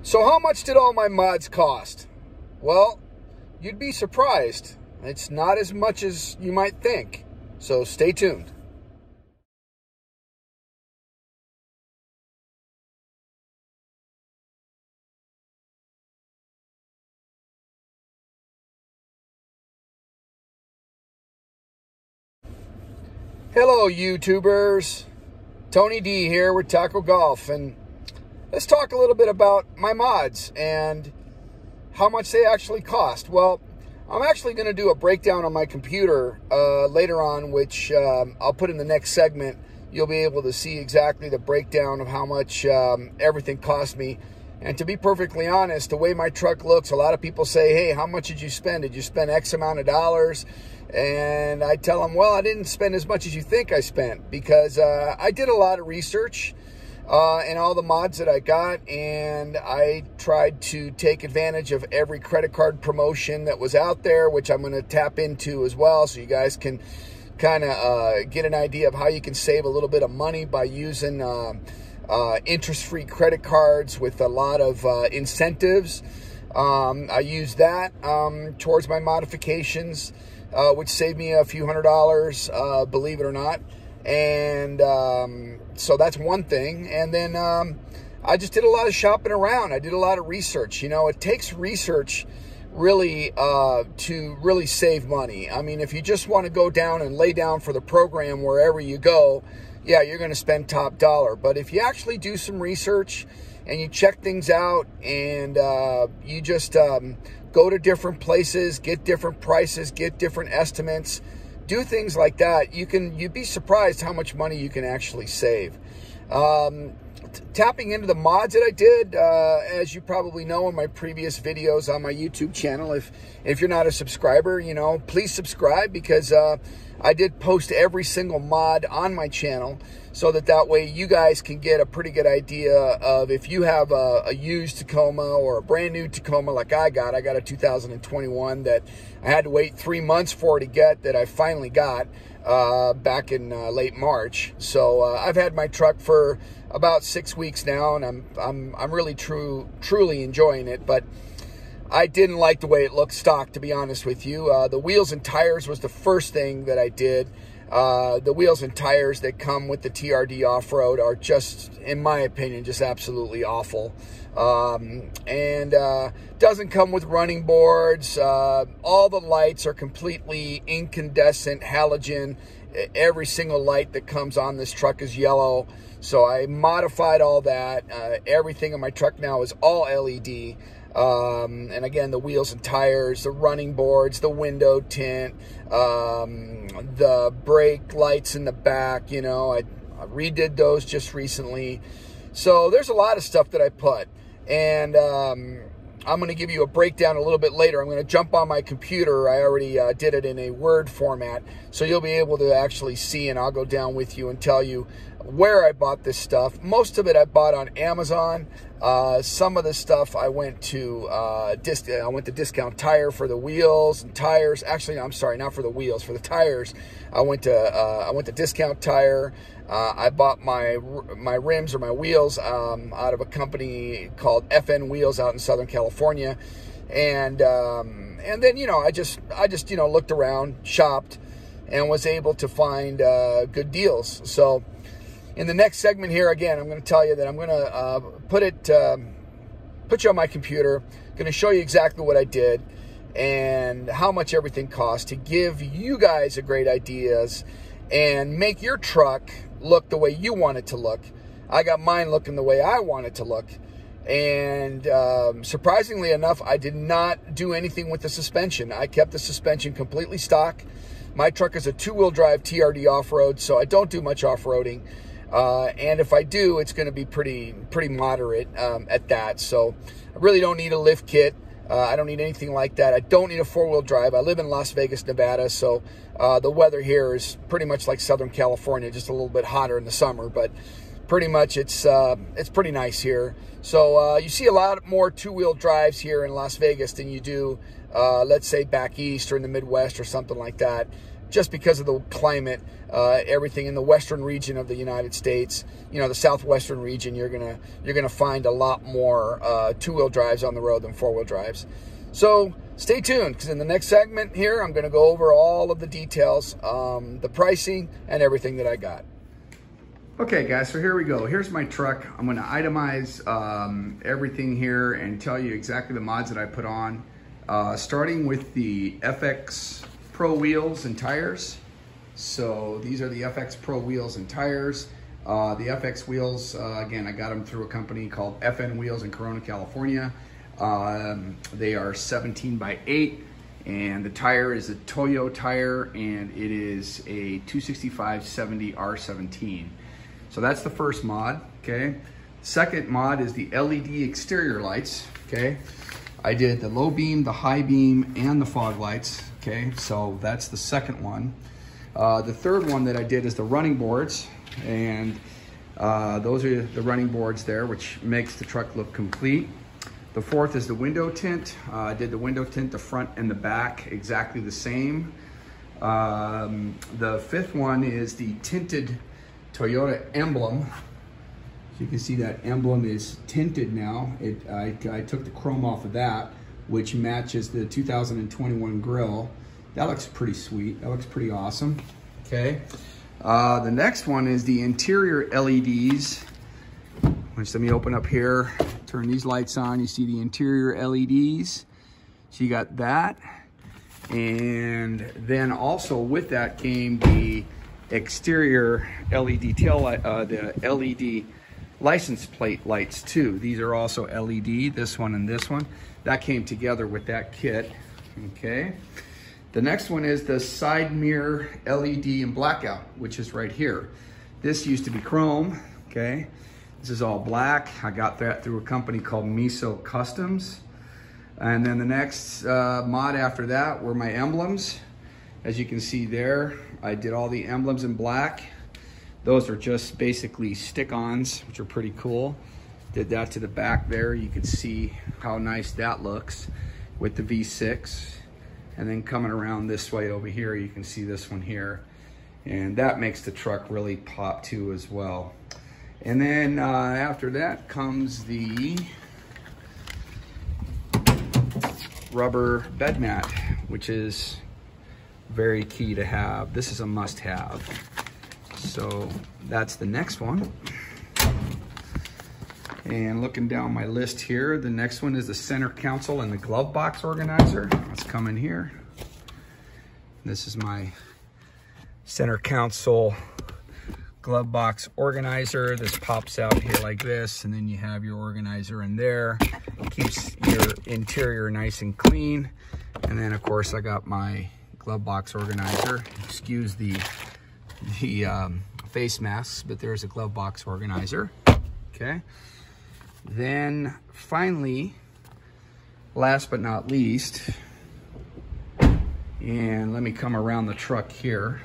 So how much did all my mods cost? Well, you'd be surprised. It's not as much as you might think. So stay tuned. Hello, YouTubers. Tony D here with Taco Golf, and let's talk a little bit about my mods and how much they actually cost. Well, I'm actually going to do a breakdown on my computer later on, which I'll put in the next segment. You'll be able to see exactly the breakdown of how much everything cost me. And to be perfectly honest, the way my truck looks, a lot of people say, hey, how much did you spend? Did you spend X amount of dollars? And I tell them, well, I didn't spend as much as you think I spent, because I did a lot of research in all the mods that I got, and I tried to take advantage of every credit card promotion that was out there, which I'm going to tap into as well, so you guys can kind of get an idea of how you can save a little bit of money by using interest-free credit cards with a lot of incentives. I use that towards my modifications, which saved me a few $100s, believe it or not. And so that's one thing. And then I just did a lot of shopping around. I did a lot of research. You know, it takes research really to really save money. I mean, if you just want to go down and lay down for the program wherever you go, yeah, you're going to spend top dollar. But if you actually do some research and you check things out, and you just go to different places, get different prices, get different estimates, do things like that, you'd be surprised how much money you can actually save. Tapping into the mods that I did, as you probably know in my previous videos on my YouTube channel, if you're not a subscriber, you know, please subscribe, because I did post every single mod on my channel, so that way you guys can get a pretty good idea of, if you have a used Tacoma or a brand new Tacoma like I got a 2021 that I had to wait 3 months for to get, that I finally got back in late March. So I've had my truck for about 6 weeks now, and I'm really truly enjoying it. But I didn't like the way it looked stock, to be honest with you. The wheels and tires was the first thing that I did. The wheels and tires that come with the TRD off-road are just, in my opinion, just absolutely awful. And doesn't come with running boards. All the lights are completely incandescent halogen. Every single light that comes on this truck is yellow. So I modified all that. Everything in my truck now is all LED. And again, the wheels and tires, the running boards, the window tint, the brake lights in the back, you know, I redid those just recently. So there's a lot of stuff that I put, and I'm going to give you a breakdown a little bit later. I'm going to jump on my computer. I already did it in a Word format, so you'll be able to actually see, and I'll go down with you and tell you where I bought this stuff. Most of it I bought on Amazon. Some of the stuff I went to Discount Tire for the wheels and tires. Actually, I'm sorry, not for the wheels, for the tires. I went to Discount Tire. I bought my rims or my wheels out of a company called FN Wheels out in Southern California, and then, you know, I just you know, looked around, shopped, and was able to find good deals. So in the next segment here, again, I'm going to tell you that I'm going to put you on my computer, going to show you exactly what I did and how much everything cost, to give you guys a great ideas and make your truck look the way you want it to look. I got mine looking the way I want it to look. And surprisingly enough, I did not do anything with the suspension. I kept the suspension completely stock. My truck is a 2-wheel drive TRD off-road, so I don't do much off-roading. And if I do, it's going to be pretty moderate at that. So I really don't need a lift kit. I don't need anything like that. I don't need a 4-wheel drive. I live in Las Vegas, Nevada, so the weather here is pretty much like Southern California, just a little bit hotter in the summer, but pretty much it's pretty nice here. So you see a lot more 2-wheel drives here in Las Vegas than you do, let's say, back east or in the Midwest or something like that. just because of the climate. Everything in the western region of the United States, you know, the southwestern region, you're gonna find a lot more two-wheel drives on the road than four-wheel drives. So stay tuned, because in the next segment here, I'm gonna go over all of the details, the pricing, and everything that I got. Okay guys, so here we go. Here's my truck. I'm gonna itemize everything here and tell you exactly the mods that I put on. Starting with the FX Pro wheels and tires. So these are the FX Pro wheels and tires. The FX wheels, again, I got them through a company called FN Wheels in Corona, California. They are 17x8, and the tire is a Toyo tire, and it is a 265/70 R17. So that's the first mod, okay? Second mod is the LED exterior lights, okay? I did the low beam, the high beam, and the fog lights, okay? So that's the second one. The third one that I did is the running boards, and those are the running boards there, which makes the truck look complete. The fourth is the window tint. I did the window tint, the front and the back, exactly the same. The fifth one is the tinted Toyota Emblem. You can see that Emblem is tinted now. I took the chrome off of that, which matches the 2021 grill. That looks pretty sweet. That looks pretty awesome. Okay. The next one is the interior LEDs, which, let me open up here, turn these lights on. You see the interior LEDs. So you got that. And then also with that came the exterior LED tail light, the LED license plate lights too. These are also LED, this one and this one. That came together with that kit, okay? The next one is the side mirror LED in Blackout, which is right here. This used to be chrome, okay? This is all black. I got that through a company called Miso Customs. And then the next mod after that were my emblems. As you can see there, I did all the emblems in black. Those are just basically stick-ons, which are pretty cool. Did that to the back there. You can see how nice that looks with the V6. And then coming around this way over here, you can see this one here. And that makes the truck really pop too as well. And then after that comes the rubber bed mat, which is very key to have. This is a must-have. So that's the next one. And looking down my list here, the next one is the center console and the glove box organizer. Let's come in here. This is my center console glove box organizer. This pops out here like this, and then you have your organizer in there. It keeps your interior nice and clean. And then of course I got my glove box organizer. Excuse the face masks, but there's a glove box organizer, okay? Then finally, last but not least, and let me come around the truck here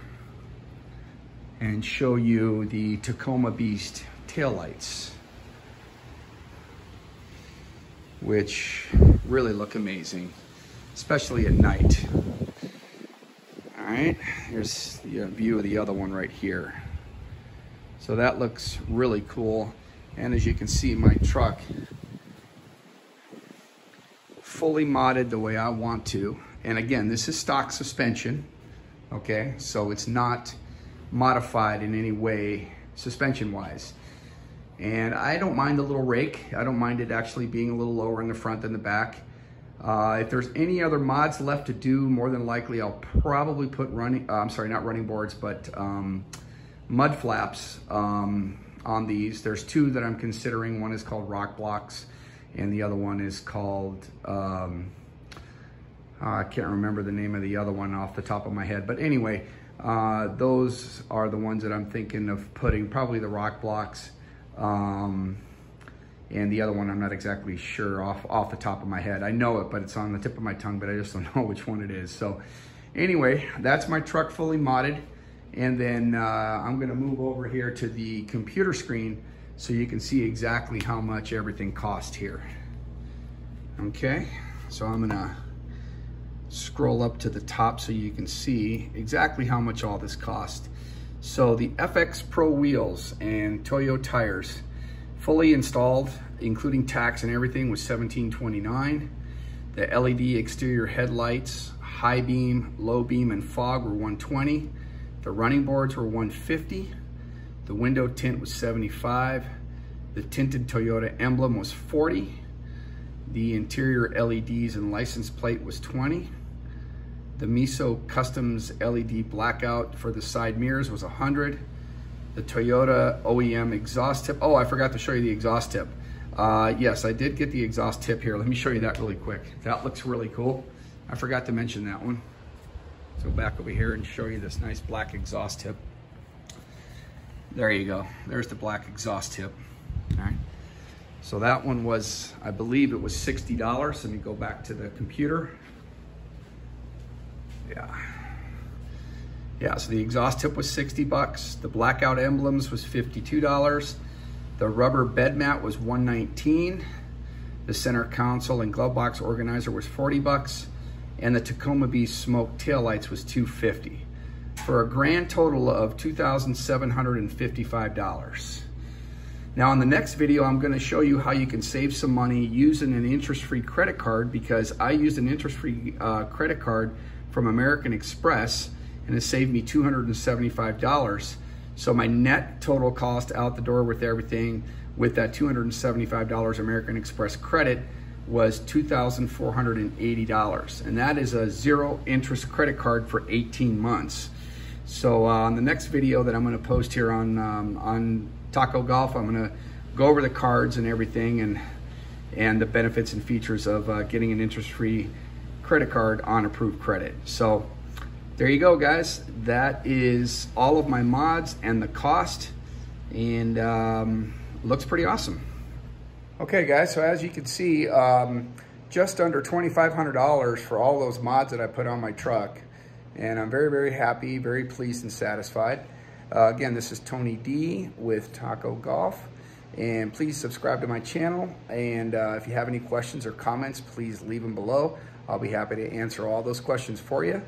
and show you the Tacoma Beast taillights, which really look amazing, especially at night. All right, here's the view of the other one right here. So that looks really cool. And as you can see, my truck fully modded the way I want to. And again, this is stock suspension, okay? So it's not modified in any way suspension-wise. And I don't mind the little rake. I don't mind it actually being a little lower in the front than the back. If there's any other mods left to do, more than likely I'll probably put not running boards, but mud flaps on these. There's two that I'm considering. One is called rock blocks, and the other one is called, I can't remember the name of the other one off the top of my head. But anyway, those are the ones that I'm thinking of putting, probably the rock blocks. And the other one, I'm not exactly sure off the top of my head. I know it, but it's on the tip of my tongue, but I just don't know which one it is. So anyway, that's my truck fully modded. And then I'm gonna move over here to the computer screen so you can see exactly how much everything cost here. Okay, so I'm gonna scroll up to the top so you can see exactly how much all this cost. So the FX Pro wheels and Toyo tires, fully installed, including tax and everything, was $17.29. The LED exterior headlights, high beam, low beam, and fog were $120. The running boards were $150. The window tint was $75. The tinted Toyota Emblem was $40. The interior LEDs and license plate was $20. The Miso Customs LED Blackout for the side mirrors was $100. The Toyota Oem Exhaust Tip. Oh, I forgot to show you the exhaust tip. Yes, I did get the exhaust tip here. Let me show you that really quick. That looks really cool. I forgot to mention that one. Let's go back over here and show you this nice black exhaust tip. There you go. There's the black exhaust tip. All right. So that one was, I believe it was $60. Let me go back to the computer. Yeah, so the exhaust tip was 60 bucks. The Blackout Emblems was $52. The rubber bed mat was $119. The center console and glove box organizer was 40 bucks. And the Tacoma Bee smoke taillights was $250. For a grand total of $2,755. Now in the next video, I'm gonna show you how you can save some money using an interest-free credit card, because I used an interest-free credit card from American Express, and it saved me $275. So my net total cost out the door with everything, with that $275 American Express credit, was $2,480. And that is a zero interest credit card for 18 months. So on the next video that I'm gonna post here on Taco Golf, I'm gonna go over the cards and everything, and the benefits and features of getting an interest-free credit card on approved credit. So there you go, guys. That is all of my mods and the cost, and looks pretty awesome. Okay, guys, so as you can see, just under $2,500 for all those mods that I put on my truck, and I'm very, very happy, very pleased and satisfied. Again, this is Tony D with Taco Golf, and please subscribe to my channel, and if you have any questions or comments, please leave them below. I'll be happy to answer all those questions for you.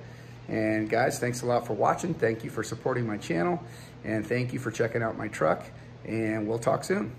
And guys, thanks a lot for watching. Thank you for supporting my channel, and thank you for checking out my truck, and we'll talk soon.